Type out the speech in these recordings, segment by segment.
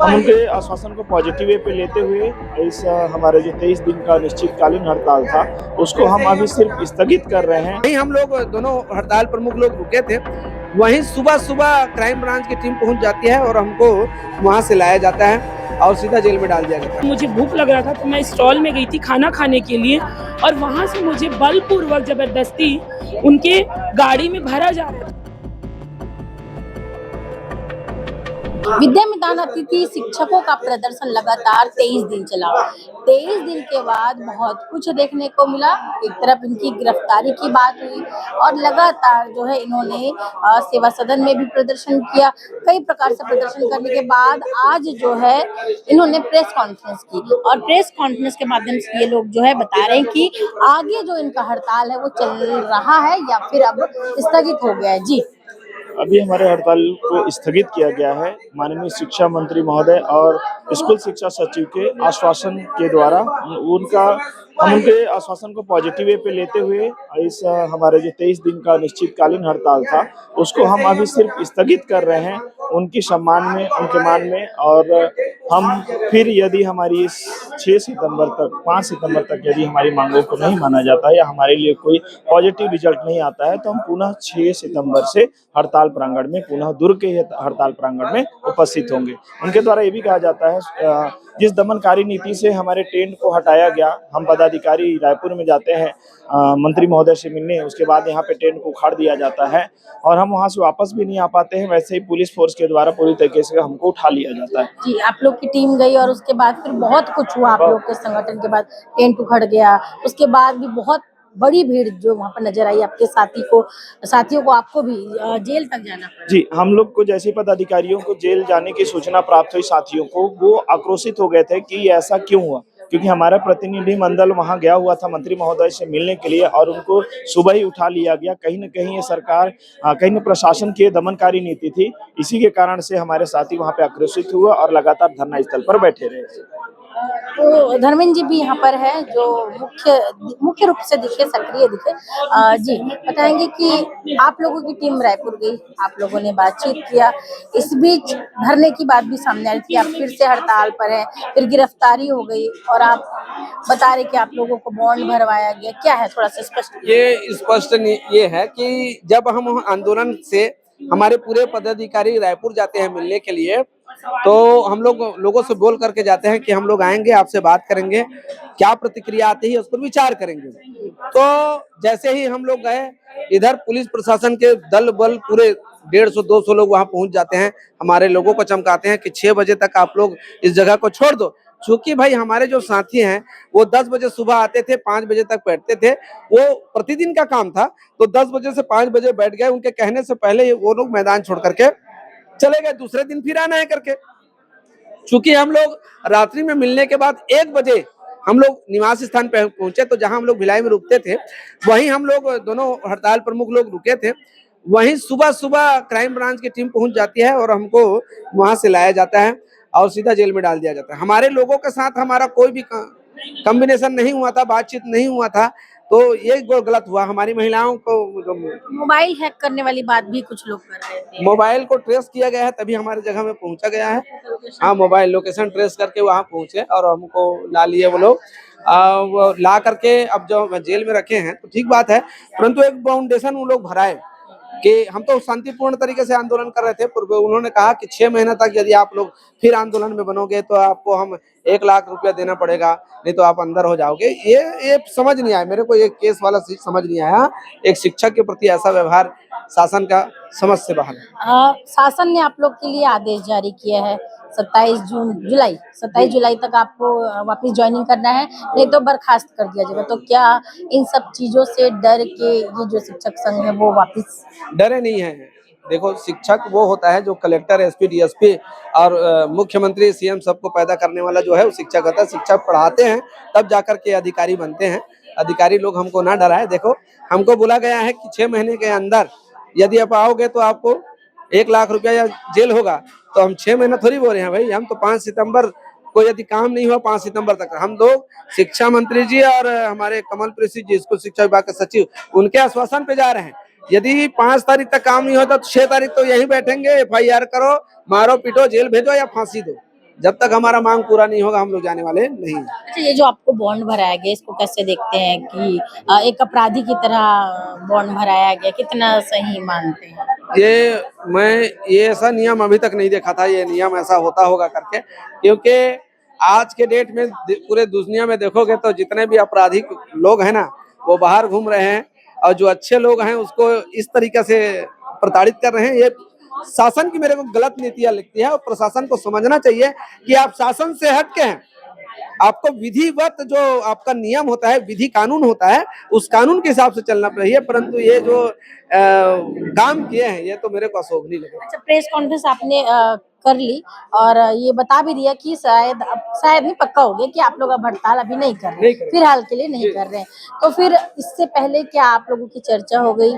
हम उनके आश्वासन को पॉजिटिव वे पे लेते हुए इस हमारे जो 23 दिन का निश्चितकालीन हड़ताल था उसको हम अभी सिर्फ स्थगित कर रहे हैं। वहीं हम लोग दोनों हड़ताल प्रमुख लोग रुके थे, वहीं सुबह सुबह क्राइम ब्रांच की टीम पहुंच जाती है और हमको वहां से लाया जाता है और सीधा जेल में डाल दिया जाता है। मुझे भूख लग रहा था तो मैं स्टॉल में गई थी खाना खाने के लिए और वहां से मुझे बलपूर्वक जबरदस्ती उनके गाड़ी में भरा जा रहा था। विद्यामितान अतिथि शिक्षकों का प्रदर्शन लगातार 23 दिन चला। 23 दिन के बाद बहुत कुछ देखने को मिला। एक तरफ इनकी गिरफ्तारी की बात हुई और लगातार जो है इन्होंने सेवा सदन में भी प्रदर्शन किया। कई प्रकार से प्रदर्शन करने के बाद आज जो है इन्होंने प्रेस कॉन्फ्रेंस की और प्रेस कॉन्फ्रेंस के माध्यम से ये लोग जो है बता रहे हैं कि आगे जो इनका हड़ताल है वो चल रहा है या फिर अब स्थगित हो गया है। जी, अभी हमारे हड़ताल को स्थगित किया गया है माननीय शिक्षा मंत्री महोदय और स्कूल शिक्षा सचिव के आश्वासन के द्वारा। हम उनके आश्वासन को पॉजिटिव वे पे लेते हुए इस हमारे जो 23 दिन का निश्चितकालीन हड़ताल था उसको हम अभी सिर्फ स्थगित कर रहे हैं उनकी सम्मान में, उनके मान में। और हम फिर यदि हमारी इस 5 सितंबर तक यदि हमारी मांगों को नहीं माना जाता या हमारे लिए कोई पॉजिटिव रिजल्ट नहीं आता है तो हम पुनः 6 सितंबर से हड़ताल प्रांगण में, पुनः दुर्ग के हड़ताल प्रांगण में उपस्थित होंगे। उनके द्वारा ये भी कहा जाता है जिस दमनकारी नीति से हमारे टेंट को हटाया गया, हम पदाधिकारी रायपुर में जाते हैं मंत्री महोदय से मिलने, उसके बाद यहाँ पे टेंट को उखाड़ दिया जाता है और हम वहाँ से वापस भी नहीं आ पाते हैं। वैसे ही पुलिस फोर्स के द्वारा पूरी तरीके से हमको उठा लिया जाता है। जी, आप लोग की टीम गई और उसके बाद फिर बहुत कुछ हुआ। आप लोग के संगठन के बाद टेंट उखड़ गया, उसके बाद भी बहुत बड़ी भीड़ जो वहाँ पर नजर आई। आपके साथियों को आपको भी जेल तक जाना पड़ा। जी, हम लोग को जैसे पदाधिकारियों को जेल जाने की सूचना प्राप्त हुई साथियों को, वो आक्रोशित हो गए थे कि ऐसा क्यों हुआ, क्योंकि हमारा प्रतिनिधि मंडल वहां गया हुआ था मंत्री महोदय से मिलने के लिए और उनको सुबह ही उठा लिया गया। कहीं न कहीं ये सरकार, कहीं न प्रशासन की दमनकारी नीति थी। इसी के कारण से हमारे साथी वहां पे आक्रोशित हुए और लगातार धरना स्थल पर बैठे रहे। तो धर्मेंद्र जी भी यहाँ पर है जो मुख्य रूप से दिखे, सक्रिय दिखे। जी, बताएंगे कि आप लोगों की टीम रायपुर गई, आप लोगों ने बातचीत किया, इस बीच धरने की बात भी सामने आई थी, आप फिर से हड़ताल पर हैं, फिर गिरफ्तारी हो गई और आप बता रहे कि आप लोगों को बॉन्ड भरवाया गया। क्या है, थोड़ा सा स्पष्ट? ये स्पष्ट ये है कि जब हम आंदोलन से हमारे पूरे पदाधिकारी रायपुर जाते हैं मिलने के लिए, तो हम लोगों से बोल करके जाते हैं कि हम लोग आएंगे, आपसे बात करेंगे, क्या प्रतिक्रिया आती है उस पर विचार करेंगे। तो जैसे ही हम लोग गए, इधर पुलिस प्रशासन के दल बल पूरे 150-200 लोग वहां पहुंच जाते हैं, हमारे लोगों को चमकाते हैं कि 6 बजे तक आप लोग इस जगह को छोड़ दो। चूंकि भाई हमारे जो साथी हैं वो 10 बजे सुबह आते थे, 5 बजे तक बैठते थे, वो प्रतिदिन का काम था, तो 10 बजे से 5 बजे बैठ गए। उनके कहने से पहले वो लोग मैदान छोड़ करके चले गए, दूसरे दिन फिर आना है करके। चूंकि हम लोग रात्रि में मिलने के बाद 1 बजे हम लोग निवास स्थान पे पहुंचे, तो जहां हम लोग भिलाई में रुकते थे वहीं हम लोग दोनों हड़ताल प्रमुख लोग रुके थे। वहीं सुबह सुबह क्राइम ब्रांच की टीम पहुंच जाती है और हमको वहां से लाया जाता है और सीधा जेल में डाल दिया जाता है। हमारे लोगों के साथ हमारा कोई भी कॉम्बिनेशन नहीं हुआ था, बातचीत नहीं हुआ था, तो ये गलत हुआ। हमारी महिलाओं को मोबाइल हैक करने वाली बात भी कुछ लोग कर रहे थे। मोबाइल को ट्रेस किया गया है, तभी हमारी जगह में पहुंचा गया है। हाँ, मोबाइल लोकेशन ट्रेस करके वहां पहुंचे और हमको ला लिए वो लोग। वो ला करके अब जो जेल में रखे हैं तो ठीक बात है, परंतु एक फाउंडेशन वो लोग भराए कि हम तो शांतिपूर्ण तरीके से आंदोलन कर रहे थे। उन्होंने कहा कि 6 महीने तक यदि आप लोग फिर आंदोलन में बनोगे तो आपको हम 1 लाख रुपया देना पड़ेगा, नहीं तो आप अंदर हो जाओगे। ये समझ नहीं आया मेरे को, ये केस वाला समझ नहीं आया। एक शिक्षक के प्रति ऐसा व्यवहार शासन का समझ से बाहर है। शासन ने आप लोग के लिए आदेश जारी किया है 27 जुलाई तक आपको वापस ज्वाइनिंग करना है, नहीं तो बर्खास्त कर दिया जाएगा। तो क्या इन सब चीजों से डर के ये जो शिक्षक संघ है वो वापस? डरे नहीं है। देखो, शिक्षक वो होता है जो कलेक्टर, एसपी, डीएसपी और मुख्यमंत्री, सीएम सबको पैदा करने वाला जो है वो शिक्षक होता है। शिक्षक पढ़ाते हैं तब जाकर के अधिकारी बनते हैं। अधिकारी लोग हमको ना डराए। देखो, हमको बोला गया है कि 6 महीने के अंदर यदि आप आओगे तो आपको 1 लाख रुपया या जेल होगा। तो हम 6 महीना थोड़ी बोल रहे हैं भाई, हम तो 5 सितंबर को यदि काम नहीं हुआ 5 सितंबर तक हम लोग शिक्षा मंत्री जी और हमारे कमलप्रीत सिंह जी, स्कूल शिक्षा विभाग के सचिव, उनके आश्वासन पे जा रहे हैं। यदि 5 तारीख तक काम नहीं होता तो 6 तारीख तो यहीं बैठेंगे, FIR करो, मारो पीटो, जेल भेजो या फांसी दो। जब तक हमारा मांग पूरा नहीं होगा हम लोग जाने वाले नहीं हैं। अच्छा, ये जो आपको बॉन्ड भराया गया, इसको कैसे देखते हैं कि एक अपराधी की तरह बॉन्ड भराया गया, कितना सही मानते हैं? ये ऐसा नियम अभी तक नहीं देखा था, ये नियम ऐसा होता होगा करके, क्योंकि आज के डेट में पूरे दुनिया में देखोगे तो जितने भी आपराधिक लोग हैं ना वो बाहर घूम रहे हैं, और जो अच्छे लोग हैं उसको इस तरीके से प्रताड़ित कर रहे हैं। ये शासन की मेरे को गलत नीतियां लगती है, और प्रशासन को समझना चाहिए कि आप शासन से हट के हैं, आपको विधिवत जो आपका नियम होता है, विधि कानून होता है, उस कानून के हिसाब से चलना चाहिए। परंतु ये जो काम किए हैं ये तो मेरे को अशोभनीय लगे। अच्छा, प्रेस कॉन्फ्रेंस आपने कर ली और ये बता भी दिया कि शायद नहीं, पक्का हो गया कि आप लोग अब हड़ताल अभी नहीं कर रहे हैं, फिलहाल के लिए नहीं कर रहे हैं। तो फिर इससे पहले क्या आप लोगों की चर्चा हो गई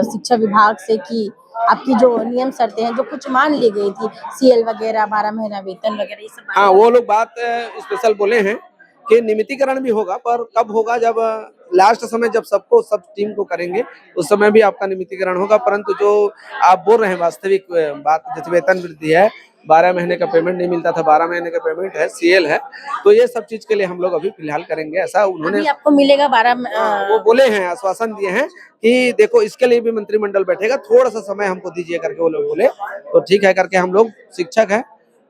शिक्षा विभाग से कि आपकी जो नियम शर्तें हैं जो कुछ मान ली गई थी, सीएल वगैरह, 12 महीना वेतन वगैरह, ये सब? हाँ, वो लोग बात स्पेशल बोले हैं कि नियमितीकरण भी होगा, पर कब होगा, जब लास्ट समय जब सब टीम को करेंगे उस समय भी आपका नियमितीकरण होगा। परंतु जो आप बोल रहे हैं वास्तविक बात, जैसे वेतन वृद्धि है, 12 महीने का पेमेंट नहीं मिलता था, 12 महीने का पेमेंट है, सीएल है, तो ये सब चीज के लिए हम लोग अभी फिलहाल करेंगे, ऐसा उन्होंने आपको मिलेगा 12। वो बोले हैं, आश्वासन दिए हैं कि देखो इसके लिए भी मंत्रिमंडल बैठेगा, थोड़ा सा समय हमको दीजिए करके वो लोग बोले। तो ठीक है करके हम लोग शिक्षक हैं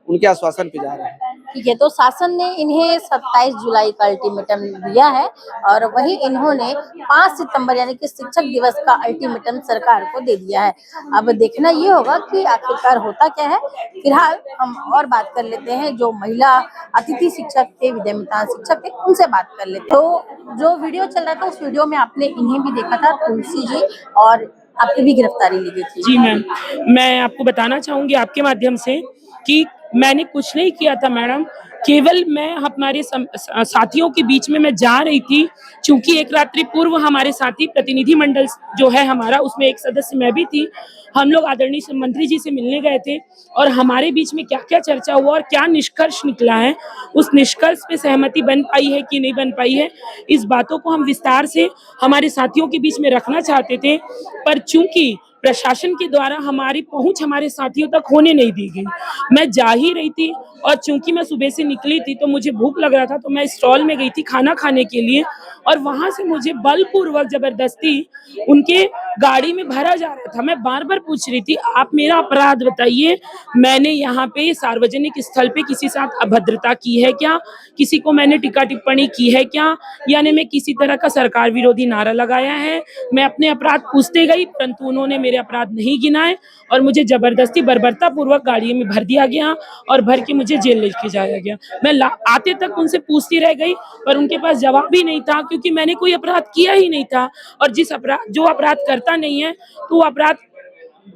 उनके आश्वासन पे जा रहे हैं। ठीक है, तो शासन ने इन्हें 27 जुलाई का अल्टीमेटम दिया है और वही इन्होंने 5 सितंबर यानी कि शिक्षक दिवस का अल्टीमेटम सरकार को दे दिया है। अब देखना ये होगा कि आखिरकार होता क्या है। फिलहाल हम और बात कर लेते हैं, जो महिला अतिथि शिक्षक थे, विद्यामितान शिक्षक थे, उनसे बात कर लेते हैं। तो जो वीडियो चल रहा था उस वीडियो में आपने इन्हें भी देखा था, तुलसी जी, और आपकी भी गिरफ्तारी ली गई थी। जी मैम, मैं आपको बताना चाहूंगी आपके माध्यम से कि मैंने कुछ नहीं किया था मैडम, केवल मैं हमारे साथियों के बीच में मैं जा रही थी, क्योंकि एक रात्रि पूर्व हमारे साथी प्रतिनिधि मंडल जो है हमारा, उसमें एक सदस्य मैं भी थी। हम लोग आदरणीय मंत्री जी से मिलने गए थे और हमारे बीच में क्या क्या चर्चा हुआ और क्या निष्कर्ष निकला है, उस निष्कर्ष पे सहमति बन पाई है कि नहीं बन पाई है, इस बातों को हम विस्तार से हमारे साथियों के बीच में रखना चाहते थे। पर चूंकि प्रशासन के द्वारा हमारी पहुंच हमारे साथियों तक होने नहीं दी गई, मैं जा ही रही थी और चूंकि मैं सुबह से निकली थी तो मुझे भूख लग रहा था, तो मैं स्टॉल में गई थी खाना खाने के लिए, और वहां से मुझे बलपूर्वक जबरदस्ती उनके गाड़ी में भरा जा रहा था। मैं बार बार पूछ रही थी, आप मेरा अपराध बताइए, मैंने यहाँ पे सार्वजनिक स्थल पे किसी साथ अभद्रता की है क्या, किसी को मैंने टीका टिप्पणी की है क्या, यानी मैं किसी तरह का सरकार विरोधी नारा लगाया है। मैं अपने अपराध पूछते गई, परंतु उन्होंने मेरे अपराध नहीं गिनाए और मुझे जबरदस्ती बर्बरता पूर्वक गाड़ी में भर दिया गया और भर के मुझे जेल लेके जाया गया। मैं आते तक उनसे पूछती रह गई, पर उनके पास जवाब भी नहीं था, क्योंकि मैंने कोई अपराध किया ही नहीं था। और जो अपराध करता नहीं है तो वो अपराध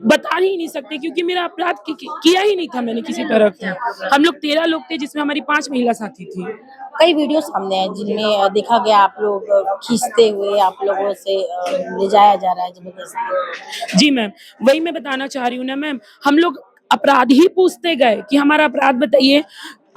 बता ही नहीं सकते, क्योंकि मेरा अपराध किया ही नहीं था मैंने किसी तरह का। हम लोग 13 लोग थे, जिसमें हमारी 5 महिला साथी थी। कई वीडियो सामने आए जिनमें देखा गया आप लोग खींचते हुए आप लोगों से ले जाया जा रहा है जबरदस्ती। जी मैम, वही मैं बताना चाह रही हूँ ना मैम, हम लोग अपराध ही पूछते गए कि हमारा अपराध बताइए।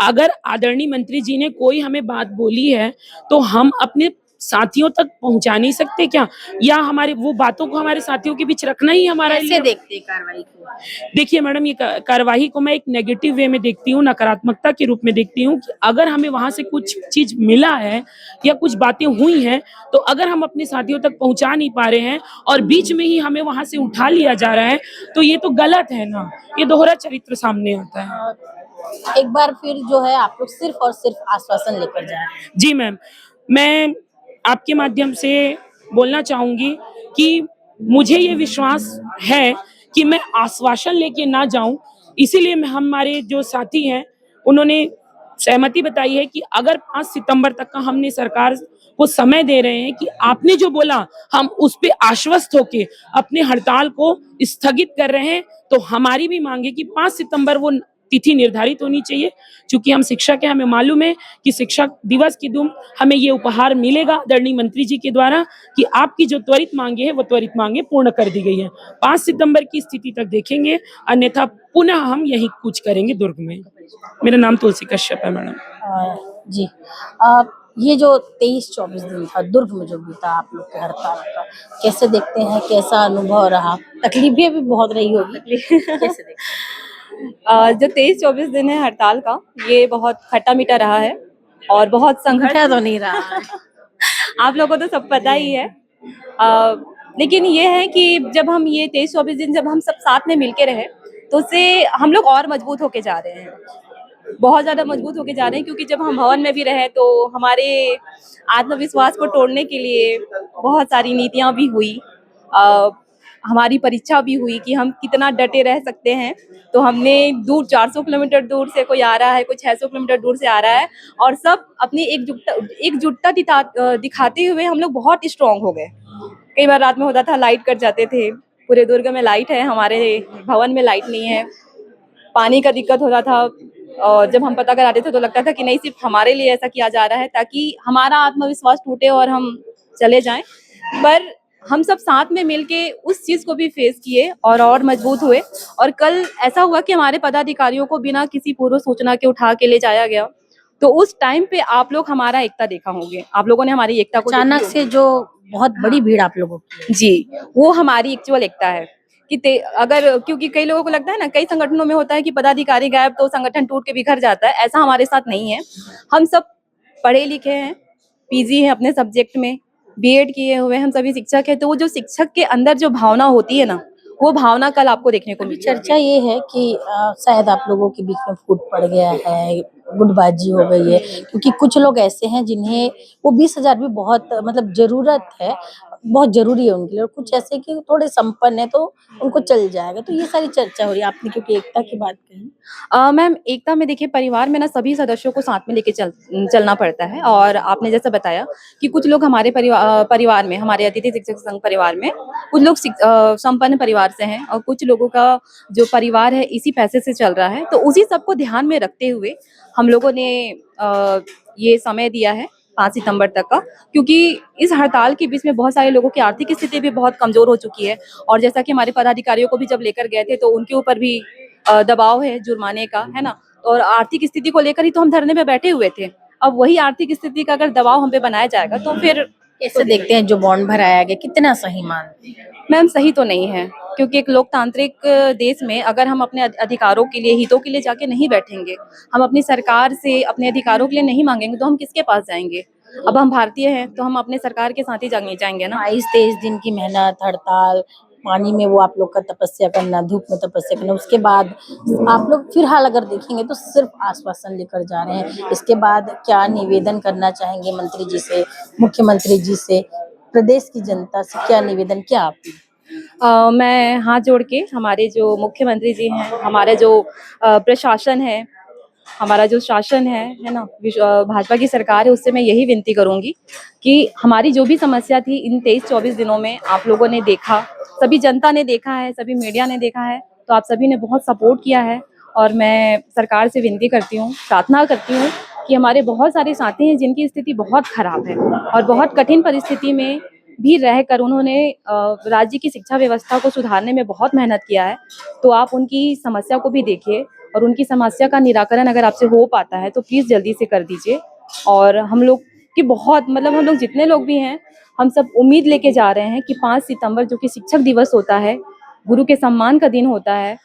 अगर आदरणीय मंत्री जी ने कोई हमें बात बोली है तो हम अपने साथियों तक पहुंचा नहीं सकते क्या, या हमारे वो बातों को हमारे साथियों के बीच रखना ही हमारा कैसे देखते कार्रवाई को? देखिए मैडम, ये कार्यवाही को मैं एक नेगेटिव वे में देखती हूँ, नकारात्मकता के रूप में देखती हूँ कि अगर हमें वहां से कुछ चीज मिला है या कुछ बातें हुई हैं, तो अगर हम अपने साथियों तक पहुंचा नहीं पा रहे हैं और बीच में ही हमें वहां से उठा लिया जा रहा है, तो ये तो गलत है ना, ये दोहरा चरित्र सामने आता है। एक बार फिर जो है आप लोग सिर्फ और सिर्फ आश्वासन लेकर जा रहे हैं। जी मैम, मैं आपके माध्यम से बोलना चाहूंगी कि मुझे ये विश्वास है कि मैं आश्वासन लेके ना जाऊं, इसीलिए हमारे जो साथी हैं उन्होंने सहमति बताई है कि अगर 5 सितंबर तक का हमने सरकार को समय दे रहे हैं कि आपने जो बोला हम उस पे आश्वस्त होके अपने हड़ताल को स्थगित कर रहे हैं, तो हमारी भी मांग है कि 5 सितंबर वो तिथि निर्धारित होनी चाहिए। क्योंकि हम शिक्षक हैं, हमें मालूम है कि शिक्षक दिवस के दिन हमें ये उपहार मिलेगा आदरणीय मंत्री जी के द्वारा कि आपकी जो त्वरित मांगे हैं वो त्वरित मांगे पूर्ण कर दी गई हैं। 5 सितंबर की स्थिति तक देखेंगे, अन्यथा पुनः हम यही कुछ करेंगे दुर्ग में। मेरा नाम तुलसी कश्यप है मैडम। जी, ये जो 23-24 दिन था दुर्ग में जो बीता आप लोग के हड़ताल का, कैसे देखते हैं, कैसा अनुभव रहा? तकलीफें भी बहुत रही होगी, कैसे देखते हैं? जो 23-24 दिन है हड़ताल का, ये बहुत खट्टा मीठा रहा है और बहुत संघर्ष घटा तो नहीं रहा है। आप लोगों को तो सब पता ही है। लेकिन ये है कि जब हम ये 23-24 दिन जब हम सब साथ में मिलके रहे, तो उससे हम लोग और मजबूत होके जा रहे हैं, बहुत ज़्यादा मजबूत होके जा रहे हैं। क्योंकि जब हम भवन में भी रहे तो हमारे आत्मविश्वास को तोड़ने के लिए बहुत सारी नीतियाँ भी हुई। हमारी परीक्षा भी हुई कि हम कितना डटे रह सकते हैं। तो हमने दूर 400 किलोमीटर दूर से कोई आ रहा है, कोई 600 किलोमीटर दूर से आ रहा है, और सब अपनी एकजुटता दिखाते हुए हम लोग बहुत स्ट्रांग हो गए। कई बार रात में होता था लाइट कट जाते थे, पूरे दुर्ग में लाइट है, हमारे भवन में लाइट नहीं है, पानी का दिक्कत होता था, और जब हम पता कराते थे तो लगता था कि नहीं, सिर्फ हमारे लिए ऐसा किया जा रहा है ताकि हमारा आत्मविश्वास टूटे और हम चले जाएं। पर हम सब साथ में मिलके उस चीज को भी फेस किए और मजबूत हुए। और कल ऐसा हुआ कि हमारे पदाधिकारियों को बिना किसी पूर्व सूचना के उठा के ले जाया गया। तो उस टाइम पे आप लोग हमारा एकता देखा होंगे, आप लोगों ने हमारी एकता को अचानक से जो बहुत बड़ी भीड़ आप लोगों की, जी, वो हमारी एक्चुअल एकता है कि अगर, क्योंकि कई लोगों को लगता है ना, कई संगठनों में होता है कि पदाधिकारी गायब तो संगठन टूट के बिखर जाता है। ऐसा हमारे साथ नहीं है। हम सब पढ़े लिखे हैं, पीजी हैं अपने सब्जेक्ट में, बीएड किए हुए, हम सभी शिक्षक हैं। तो वो जो शिक्षक के अंदर जो भावना होती है ना, वो भावना कल आपको देखने को अभी मिली। चर्चा ये है कि शायद आप लोगों के बीच में फूट पड़ गया है, गुटबाजी हो गई है, क्योंकि कुछ लोग ऐसे हैं जिन्हें वो 20,000 भी बहुत मतलब जरूरत है, बहुत जरूरी है उनके लिए, और कुछ ऐसे कि थोड़े संपन्न है तो उनको चल जाएगा। तो ये सारी चर्चा हो रही है। आपने क्योंकि एकता की बात कही, मैम, एकता में देखिए, परिवार में ना सभी सदस्यों को साथ में लेके चलना पड़ता है। और आपने जैसा बताया कि कुछ लोग हमारे परिवार में, हमारे अतिथि शिक्षक संघ परिवार में कुछ लोग संपन्न परिवार से हैं, और कुछ लोगों का जो परिवार है इसी पैसे से चल रहा है। तो उसी सबको ध्यान में रखते हुए हम लोगों ने ये समय दिया है 5 सितंबर तक का, क्योंकि इस हड़ताल के बीच में बहुत सारे लोगों की आर्थिक स्थिति भी बहुत कमजोर हो चुकी है। और जैसा कि हमारे पदाधिकारियों को भी जब लेकर गए थे तो उनके ऊपर भी दबाव है जुर्माने का, है ना। और आर्थिक स्थिति को लेकर ही तो हम धरने पे बैठे हुए थे। अब वही आर्थिक स्थिति का अगर दबाव हम पे बनाया जाएगा तो फिर कैसे देखते हैं जो बॉन्ड भराया गया, कितना सही मानते हैं? मैम, सही तो नहीं है, क्योंकि एक लोकतांत्रिक देश में अगर हम अपने अधिकारों के लिए, हितों के लिए जाके नहीं बैठेंगे, हम अपनी सरकार से अपने अधिकारों के लिए नहीं मांगेंगे, तो हम किसके पास जाएंगे। अब हम भारतीय हैं तो हम अपने सरकार के साथ ही जाएंगे ना। 22-23 दिन की मेहनत, हड़ताल, पानी में वो आप लोग का तपस्या करना, धूप में तपस्या करना, उसके बाद आप लोग फिलहाल अगर देखेंगे तो सिर्फ आश्वासन लेकर जा रहे हैं। इसके बाद क्या निवेदन करना चाहेंगे मंत्री जी से, मुख्यमंत्री जी से, प्रदेश की जनता से क्या निवेदन, क्या अपील? मैं हाथ जोड़ के हमारे जो मुख्यमंत्री जी हैं, हमारा जो प्रशासन है, हमारा जो शासन है ना, भाजपा की सरकार है, उससे मैं यही विनती करूंगी कि हमारी जो भी समस्या थी इन 23-24 दिनों में आप लोगों ने देखा, सभी जनता ने देखा है, सभी मीडिया ने देखा है, तो आप सभी ने बहुत सपोर्ट किया है। और मैं सरकार से विनती करती हूँ, प्रार्थना करती हूँ कि हमारे बहुत सारे साथी हैं जिनकी स्थिति बहुत खराब है और बहुत कठिन परिस्थिति में भी रहकर उन्होंने राज्य की शिक्षा व्यवस्था को सुधारने में बहुत मेहनत किया है। तो आप उनकी समस्या को भी देखिए, और उनकी समस्या का निराकरण अगर आपसे हो पाता है तो प्लीज जल्दी से कर दीजिए। और हम लोग की बहुत, मतलब हम लोग जितने लोग भी हैं, हम सब उम्मीद लेके जा रहे हैं कि 5 सितंबर जो कि शिक्षक दिवस होता है, गुरु के सम्मान का दिन होता है,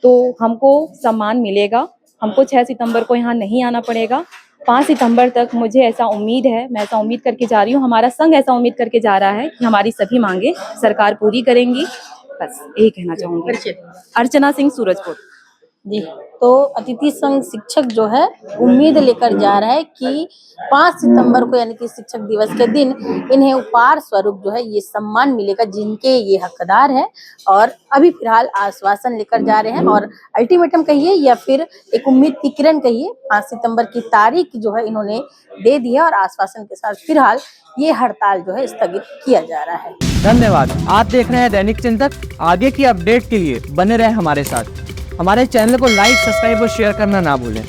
तो हमको सम्मान मिलेगा। हमको 6 सितंबर को यहाँ नहीं आना पड़ेगा। 5 सितंबर तक मुझे ऐसा उम्मीद है, मैं ऐसा उम्मीद करके जा रही हूँ, हमारा संघ ऐसा उम्मीद करके जा रहा है कि हमारी सभी मांगे सरकार पूरी करेंगी। बस यही कहना चाहूंगी। अर्चना सिंह, सूरजपुर जी। तो अतिथि संघ शिक्षक जो है उम्मीद लेकर जा रहा है कि 5 सितंबर को यानी कि शिक्षक दिवस के दिन इन्हें उपहार स्वरूप जो है ये सम्मान मिलेगा जिनके ये हकदार है। और अभी फिलहाल आश्वासन लेकर जा रहे हैं, और अल्टीमेटम कहिए या फिर एक उम्मीद की किरण कहिए, 5 सितंबर की तारीख जो है इन्होंने दे दी है, और आश्वासन के साथ फिलहाल ये हड़ताल जो है स्थगित किया जा रहा है। धन्यवाद। आप देख रहे हैं दैनिक चिंतक। आगे की अपडेट के लिए बने रहे हमारे साथ। हमारे चैनल को लाइक, सब्सक्राइब और शेयर करना ना भूलें।